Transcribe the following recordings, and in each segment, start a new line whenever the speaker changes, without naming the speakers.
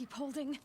Keep holding.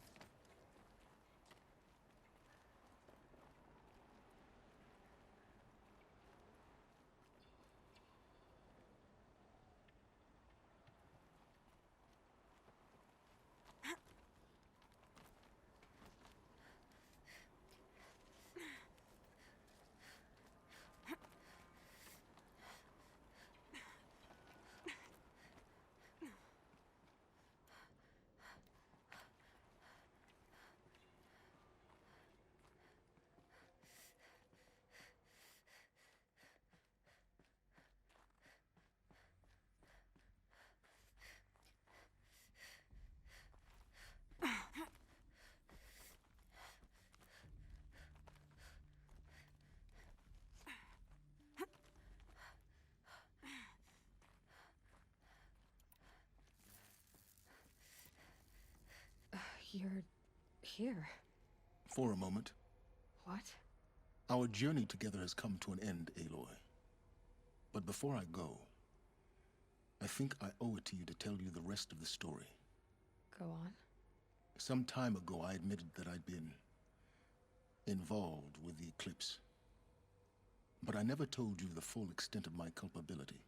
You're here.
For a moment.
What?
Our journey together has come to an end, Aloy. But before I go, I think I owe it to you to tell you the rest of the story.
Go on.
Some time ago, I admitted that I'd been involved with the Eclipse. But I never told you the full extent of my culpability.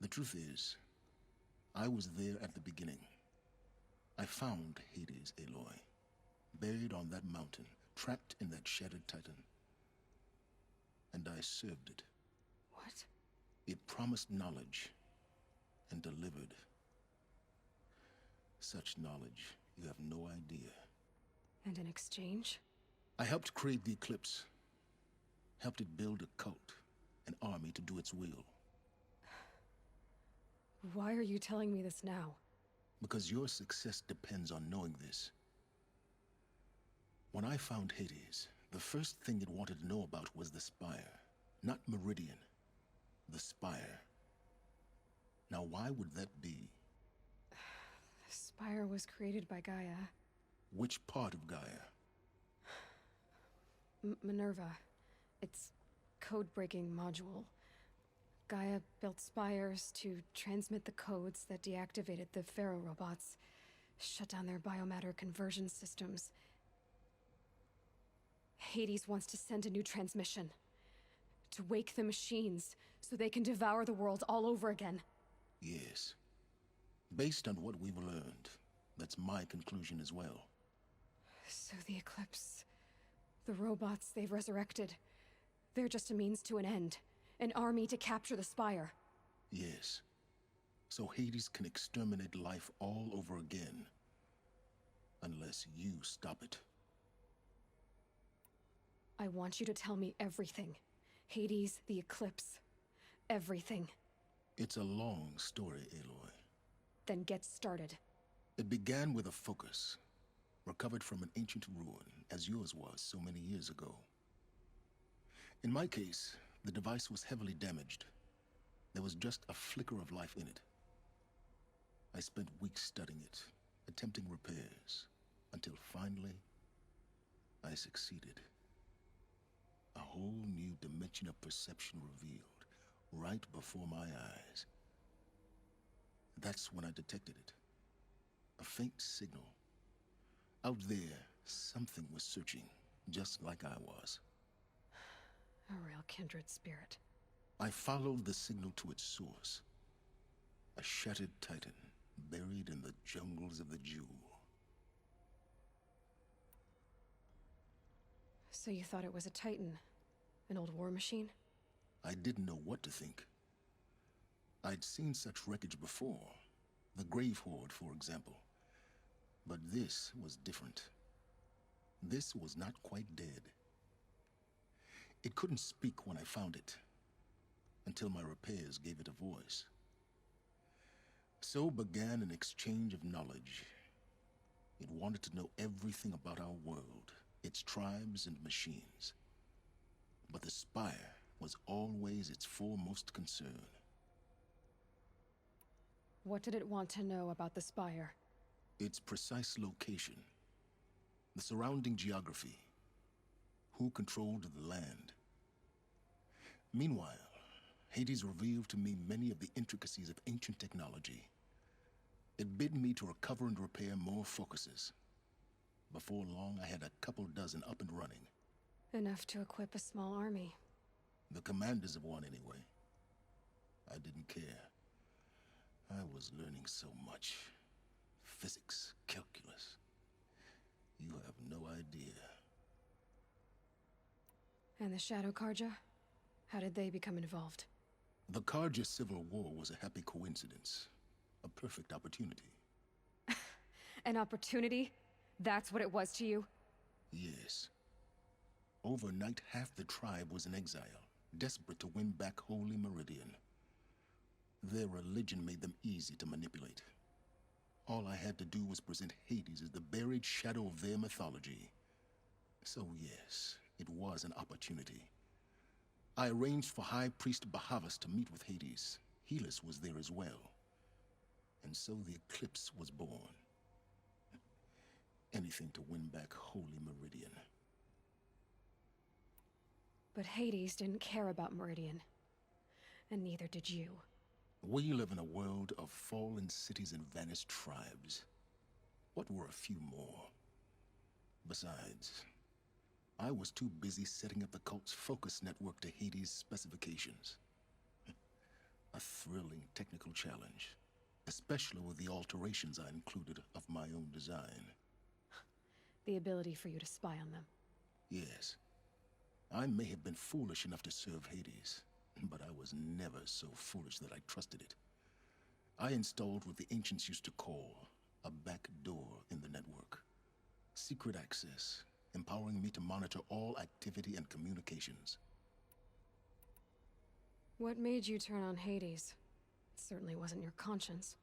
The truth is, I was there at the beginning. I found Hades, Aloy, buried on that mountain, trapped in that shattered titan. And I served it.
What?
It promised knowledge and delivered. Such knowledge, you have no idea.
And in exchange?
I helped create the Eclipse. Helped it build a cult, an army to do its will.
Why are you telling me this now?
Because your success depends on knowing this. When I found Hades, the first thing it wanted to know about was the Spire. Not Meridian. The Spire. Now why would that be?
The Spire was created by Gaia.
Which part of Gaia?
Minerva. Its code-breaking module. Gaia built spires to transmit the codes that deactivated the Pharaoh robots, shut down their biomatter conversion systems. Hades wants to send a new transmission. To wake the machines, so they can devour the world all over again.
Yes. Based on what we've learned, that's my conclusion as well.
So the Eclipse... the robots they've resurrected... they're just a means to an end. An army to capture the Spire.
Yes. So Hades can exterminate life all over again. Unless you stop it.
I want you to tell me everything. Hades, the Eclipse. Everything.
It's a long story, Aloy.
Then get started.
It began with a focus. Recovered from an ancient ruin, as yours was so many years ago. In my case, the device was heavily damaged. There was just a flicker of life in it. I spent weeks studying it, attempting repairs, until finally, I succeeded. A whole new dimension of perception revealed, right before my eyes. That's when I detected it. A faint signal. Out there, something was searching, just like I was.
A real kindred spirit.
I followed the signal to its source. A shattered titan, buried in the jungles of the Jewel.
So you thought it was a Titan? An old war machine?
I didn't know what to think. I'd seen such wreckage before. The Grave Horde, for example. But this was different. This was not quite dead. It couldn't speak when I found it, until my repairs gave it a voice. So began an exchange of knowledge. It wanted to know everything about our world, its tribes and machines. But the Spire was always its foremost concern.
What did it want to know about the Spire?
Its precise location, the surrounding geography, who controlled the land. Meanwhile, Hades revealed to me many of the intricacies of ancient technology. It bid me to recover and repair more focuses. Before long, I had a couple dozen up and running.
Enough to equip a small army.
The commanders of one, anyway. I didn't care. I was learning so much. Physics, calculus. You have no idea.
And the Shadow Karja? How did they become involved?
The Karja Civil War was a happy coincidence. A perfect opportunity.
An opportunity? That's what it was to you?
Yes. Overnight, half the tribe was in exile, desperate to win back Holy Meridian. Their religion made them easy to manipulate. All I had to do was present Hades as the buried shadow of their mythology. So yes, it was an opportunity. I arranged for High Priest Bahavas to meet with Hades. Helis was there as well. And so the Eclipse was born. Anything to win back Holy Meridian.
But Hades didn't care about Meridian. And neither did you.
We live in a world of fallen cities and vanished tribes. What were a few more? Besides, I was too busy setting up the cult's focus network to Hades' specifications. A thrilling technical challenge, especially with the alterations I included of my own design.
The ability for you to spy on them.
Yes. I may have been foolish enough to serve Hades, but I was never so foolish that I trusted it. I installed what the ancients used to call a back door in the network. Secret access, empowering me to monitor all activity and communications.
What made you turn on Hades? It certainly wasn't your conscience.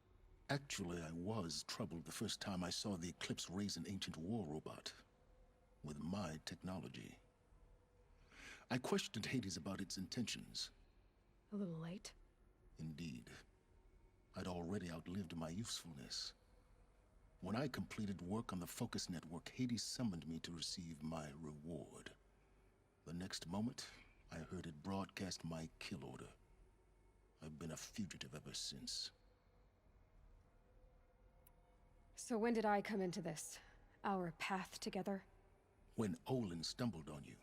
Actually, I was troubled the first time I saw the Eclipse raise an ancient war robot. With my technology. I questioned Hades about its intentions.
A little late.
Indeed. I'd already outlived my usefulness. When I completed work on the Focus Network, Hades summoned me to receive my reward. The next moment, I heard it broadcast my kill order. I've been a fugitive ever since.
So when did I come into this? Our path together?
When Olin stumbled on you.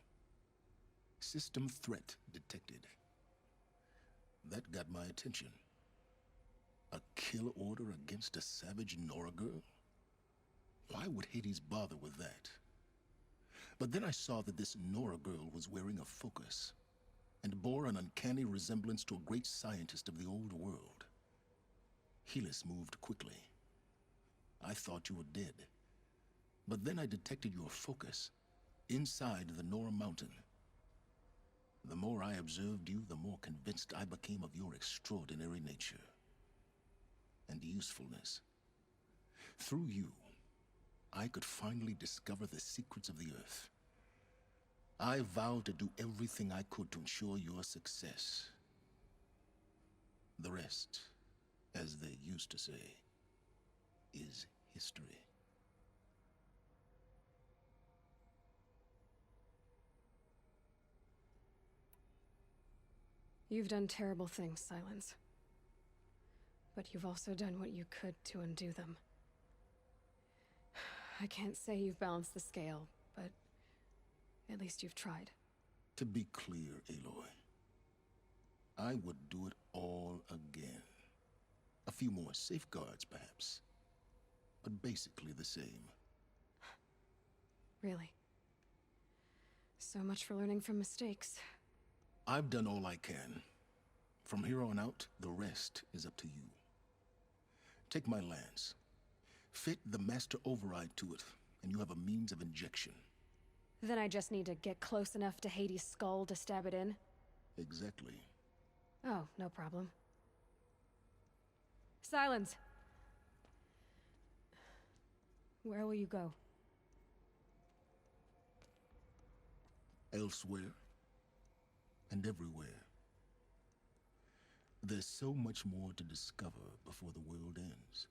System threat detected. That got my attention. A kill order against a savage Nora girl? Why would Hades bother with that? But then I saw that this Nora girl was wearing a focus, and bore an uncanny resemblance to a great scientist of the old world. Helis moved quickly. I thought you were dead. But then I detected your focus, inside the Nora Mountain. The more I observed you, the more convinced I became of your extraordinary nature and usefulness. Through you, I could finally discover the secrets of the Earth. I vowed to do everything I could to ensure your success. The rest, as they used to say, is history.
You've done terrible things, Silence. But you've also done what you could to undo them. I can't say you've balanced the scale, but at least you've tried.
To be clear, Aloy, I would do it all again. A few more safeguards, perhaps. But basically the same.
Really. So much for learning from mistakes.
I've done all I can. From here on out, the rest is up to you. Take my lance. Fit the Master Override to it, and you have a means of injection.
Then I just need to get close enough to Hades' skull to stab it in?
Exactly.
Oh, no problem. Silence! Where will you go?
Elsewhere. And everywhere. There's so much more to discover before the world ends.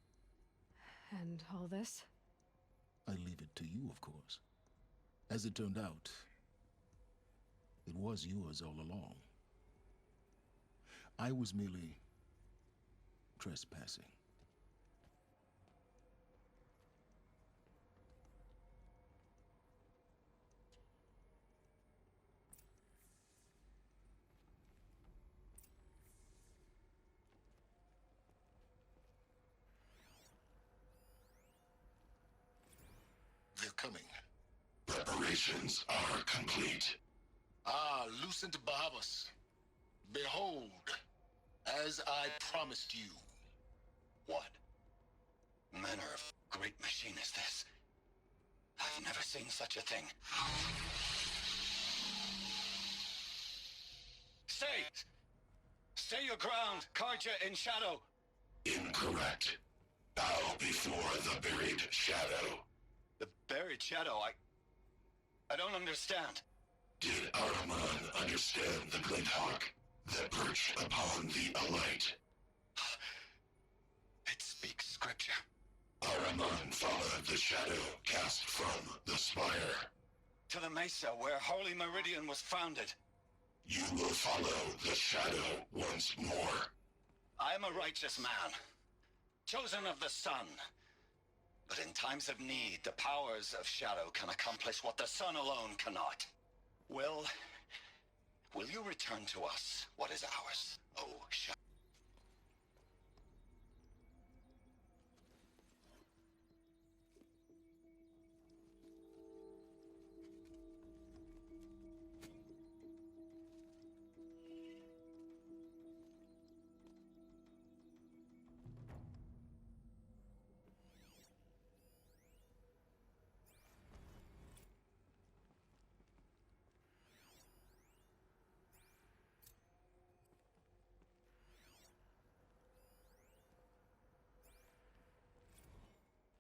And all this?
I leave it to you, of course. As it turned out, it was yours all along. I was merely trespassing. coming?
Preparations are complete.
Ah, Lucent Bahavas. Behold, as I promised you.
What manner of great machine is this? I've never seen such a thing. Stay! Stay your ground, Karja in shadow! Incorrect. Bow before the buried shadow. The buried shadow? I don't understand. Did Ahriman understand the Glint Hawk that perched upon the Alight? It speaks scripture. Ahriman followed the shadow cast from the spire. To the mesa where Holy Meridian was founded. You will follow the shadow once more. I am a righteous man, chosen of the sun. But in times of need, the powers of shadow can accomplish what the sun alone cannot. Will you return to us what is ours, O shadow?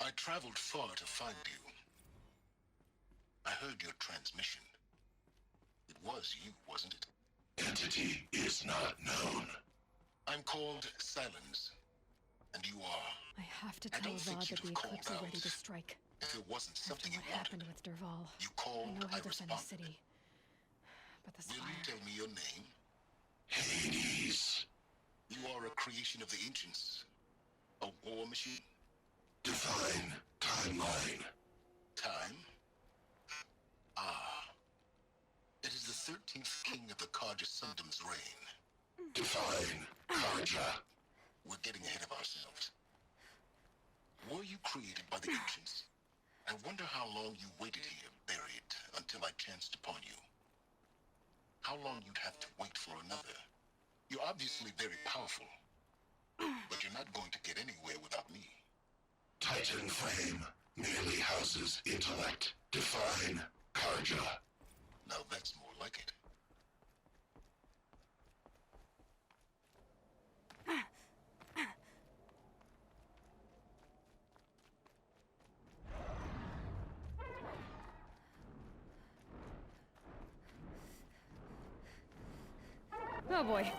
I traveled far to find you. I heard your transmission. It was you, wasn't it?
Entity is not known.
I'm called Silence. And you are.
I have to
I
tell
don't think
Zod
you'd
that the
have called
Eclipse is ready
out
to strike.
if it wasn't
After
something you
what
wanted.
happened with Dervahl,
You called,
I know he'll
I
defend the
responded.
city. But the
Will
Spire...
you tell me your name?
Hades.
You are a creation of the ancients. A war machine?
Divine timeline.
Time? Ah. It is the 13th king of the Karja Sundom's reign.
Divine Karja.
We're getting ahead of ourselves. Were you created by the ancients? I wonder how long you waited here, buried, until I chanced upon you. How long you'd have to wait for another. You're obviously very powerful, but you're not going to get anywhere without me.
Titan Flame merely houses intellect. Divine Karja.
Now that's more like it.
Oh boy.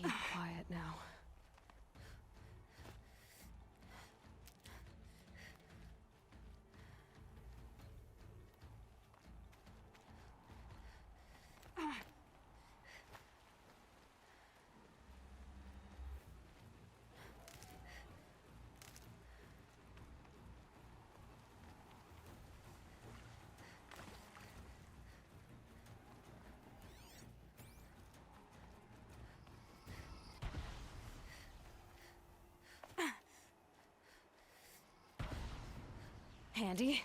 Keep quiet now. Handy?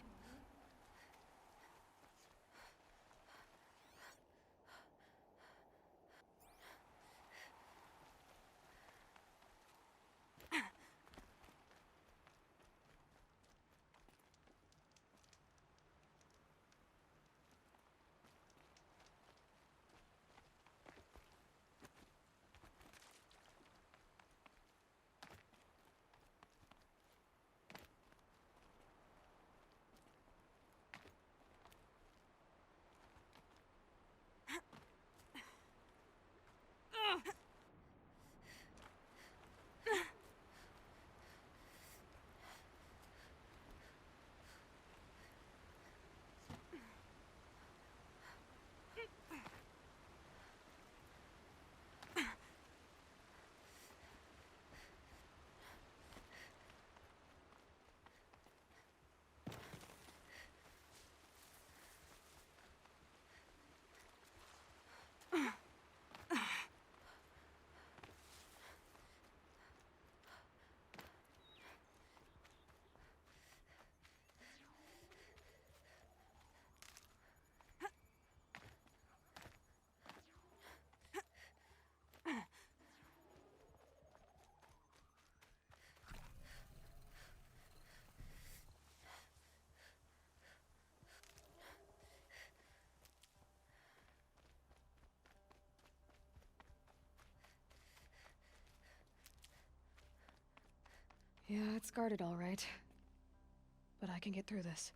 Yeah, it's guarded all right. But I can get through this.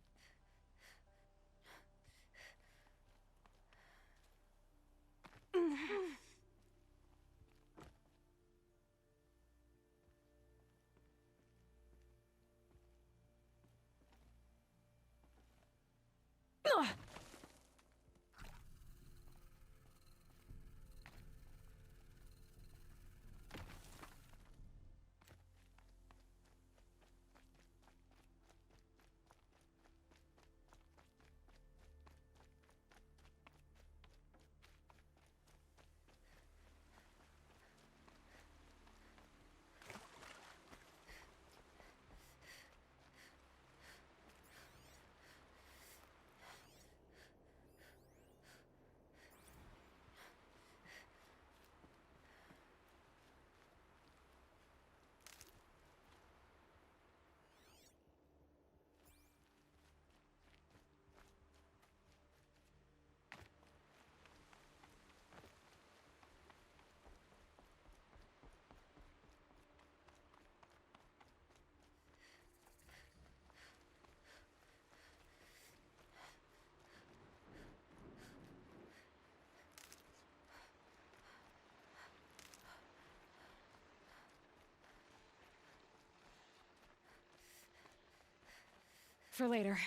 For later.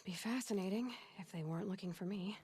Be fascinating if they weren't looking for me.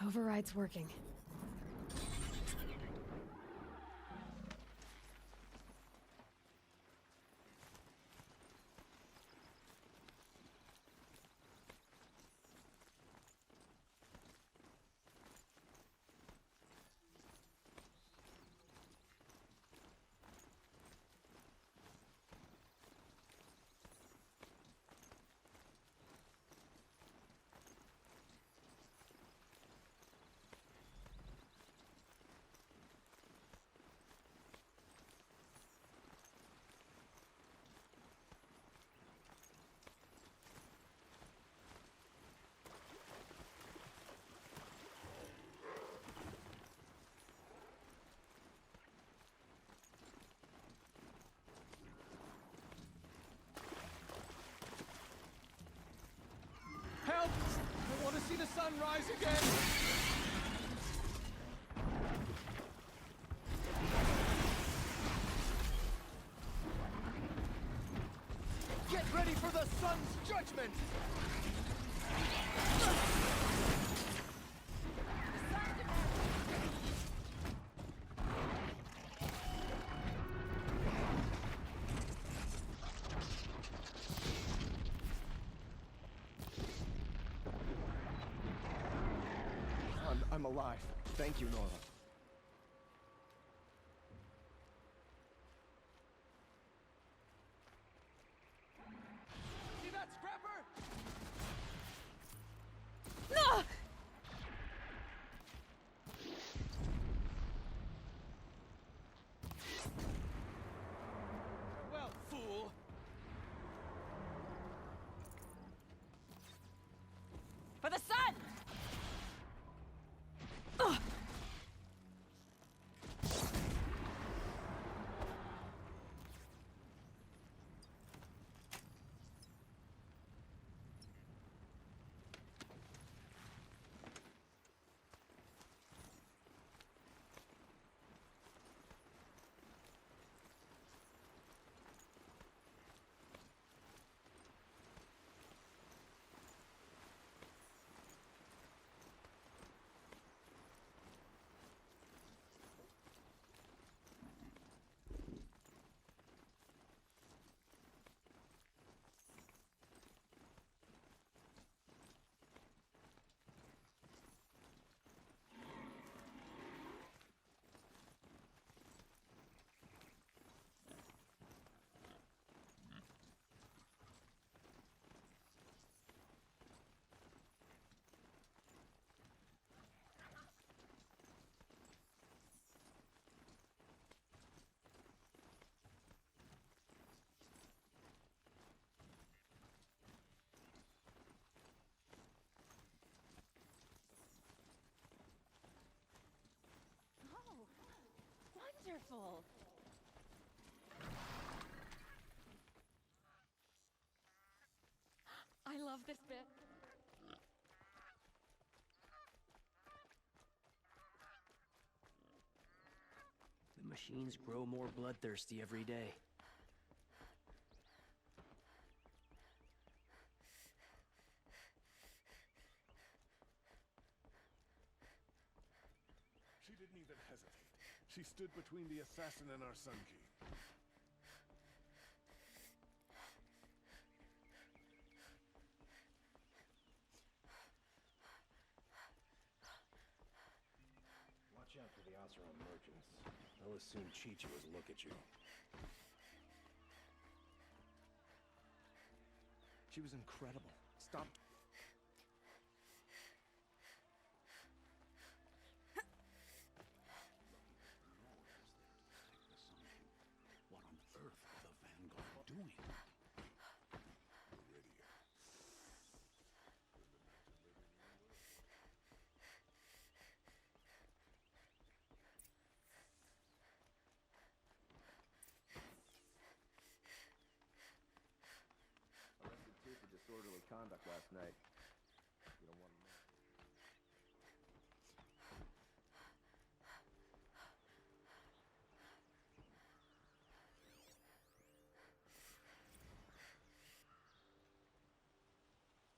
Override's working.
Help! I want to see the sun rise again! Get ready for the sun's judgment! I'm alive. Thank you, Nora. See that scrapper?
No!
Well, fool.
For the sun! Wonderful! I love this bit.
The machines grow more bloodthirsty every day.
She didn't even hesitate. She stood between the assassin and our Sun King.
Watch out for the Oseram merchants. They'll as soon cheat you as look at you.
She was incredible. Stop.
What on earth are the Vanguard doing?
Arrested two for disorderly conduct last night. You don't want to know.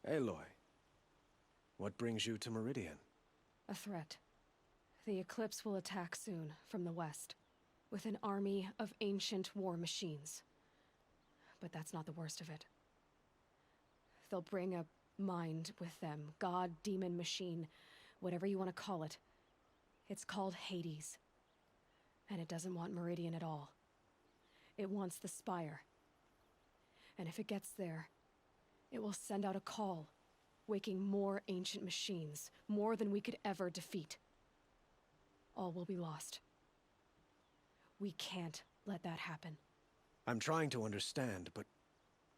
Aloy, what brings you to Meridian?
A threat. The Eclipse will attack soon, from the west, with an army of ancient war machines. But that's not the worst of it. They'll bring a mind with them, god, demon, machine, whatever you want to call it. It's called Hades. And it doesn't want Meridian at all. It wants the Spire. And if it gets there, it will send out a call, waking more ancient machines, more than we could ever defeat. All will be lost. We can't let that happen.
I'm trying to understand, but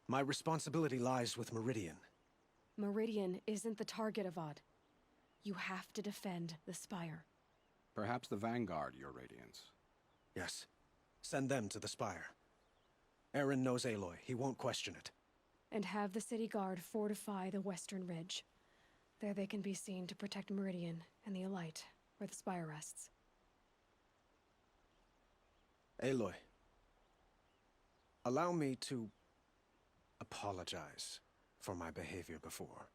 my responsibility lies with Meridian.
Meridian isn't the target, Avad. You have to defend the Spire.
Perhaps the Vanguard, Your Radiance.
Yes. Send them to the Spire. Eren knows Aloy. He won't question it.
And have the City Guard fortify the Western Ridge. There they can be seen to protect Meridian and the Elite, where the Spire rests.
Aloy. Allow me to apologize for my behavior before.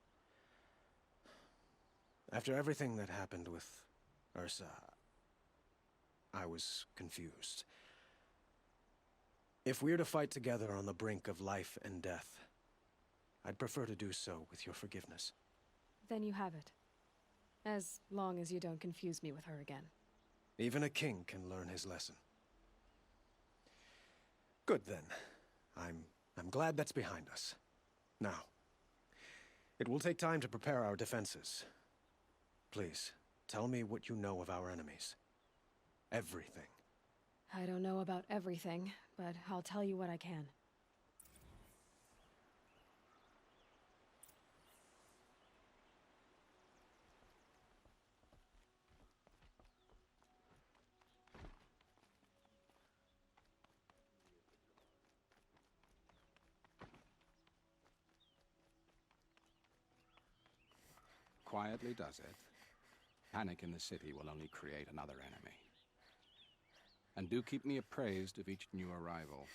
After everything that happened with Ursa, I was confused. If we're to fight together on the brink of life and death, I'd prefer to do so with your forgiveness.
Then you have it. As long as you don't confuse me with her again.
Even a king can learn his lesson. Good then. I'm glad that's behind us. Now, it will take time to prepare our defenses. Please, tell me what you know of our enemies. Everything.
I don't know about everything, but I'll tell you what I can.
Quietly does it. Panic in the city will only create another enemy. And do keep me appraised of each new arrival.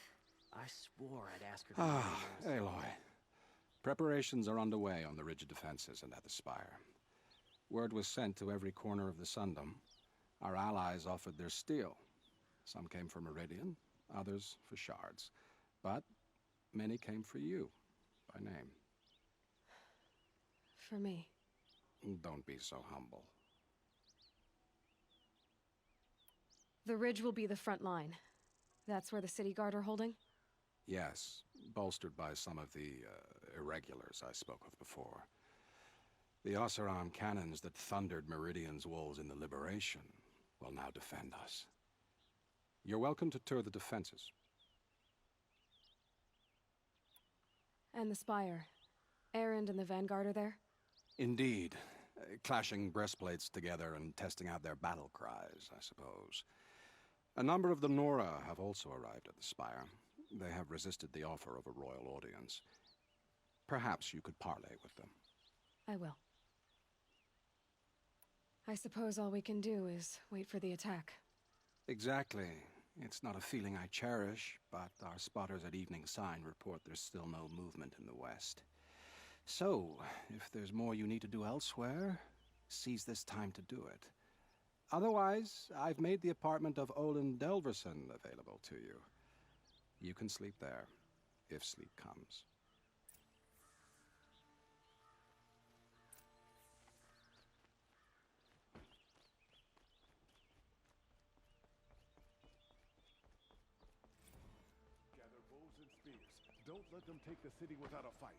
I swore I'd ask her to
Aloy. Preparations are underway on the ridge defenses and at the Spire. Word was sent to every corner of the Sundom. Our allies offered their steel. Some came for Meridian, others for shards. But many came for you, by name.
For me.
Don't be so humble.
The ridge will be the front line. That's where the City Guard are holding?
Yes, bolstered by some of the irregulars I spoke of before. The Oseram cannons that thundered Meridian's walls in the Liberation will now defend us. You're welcome to tour the defenses.
And the Spire. Erend and the Vanguard are there?
Indeed. Clashing breastplates together and testing out their battle cries, I suppose. A number of the Nora have also arrived at the Spire. They have resisted the offer of a royal audience. Perhaps you could parley with them.
I will. I suppose all we can do is wait for the attack.
Exactly. It's not a feeling I cherish, but our spotters at Evening Sign report there's still no movement in the west. So, if there's more you need to do elsewhere, seize this time to do it. Otherwise, I've made the apartment of Olin Delverson available to you. You can sleep there, if sleep comes.
Gather bows and spears. Don't let them take the city without a fight.